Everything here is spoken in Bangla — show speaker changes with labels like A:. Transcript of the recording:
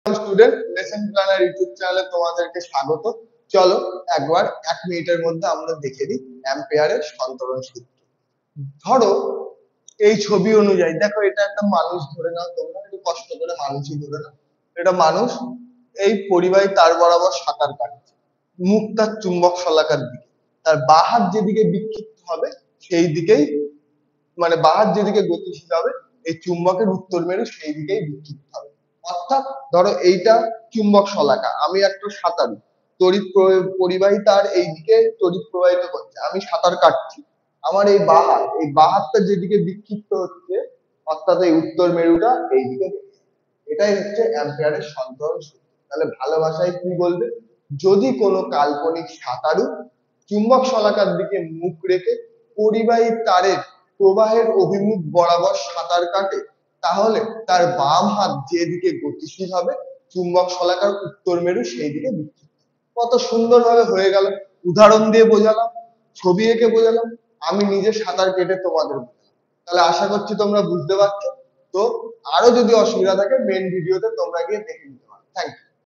A: স্টুডেন্ট লেসন প্ল্যানার ইউটিউব চ্যানেলে তোমাদেরকে স্বাগত। চলো একবার 1 মিনিটের মধ্যে আমরা দেখে নিই অ্যাম্পিয়ারের সন্তরণ সূত্র। ধরো এই ছবি অনুযায়ী দেখো, এটা একটা মানুষ ধরে নাও, তোমরা একটু কষ্ট করে মানুষই ধরে নাও। এটা মানুষ এই পরিবাহী তার বরাবর সাঁতার কাটছে, মুখ তার চুম্বক শলাকার দিকে। তার বাঁ হাত যেদিকে বিক্ষিপ্ত হবে সেই দিকেই, মানে বাঁ হাত যেদিকে গতিশীল হবে, এই চুম্বকের উত্তর মেরু সেই দিকেই বিক্ষিপ্ত হবে। অর্থাৎ ধরো এইটা চুম্বক শলাকা, আমি একটা সাঁতারু, পরিবাহী তার এইদিকে তড়িৎ প্রবাহিত করছে, আমি সাঁতার কাটছি। আমার এই বাঁ হাতটা যেদিকে বিক্ষিপ্ত হচ্ছে, অর্থাৎ এই উত্তর মেরুটা এইদিকে। এটাই হচ্ছে অ্যাম্পিয়ারের সন্তরণ সূত্র। তাহলে ভালো ভাষায় কি বলবে? যদি কোনো কাল্পনিক সাঁতারু চুম্বক শলাকার দিকে মুখ রেখে পরিবাহী তারের প্রবাহের অভিমুখ বরাবর সাঁতার কাটে, তাহলে তার বাম হাত যেদিকে গতিশীল হবে, চুম্বক শলাকার উত্তর মেরু সেই দিকে বিক্ষিপ্ত। কত সুন্দরভাবে হয়ে গেল! উদাহরণ দিয়ে বোঝালাম, ছবি এঁকে বোঝালাম, আমি নিজে সাঁতার কেটে তোমাদের বোঝালাম। তাহলে আশা করছি তোমরা বুঝতে পারছো। তো আরো যদি অসুবিধা থাকে মেন ভিডিওতে তোমরা গিয়ে দেখে নিতে পারো। Thank you.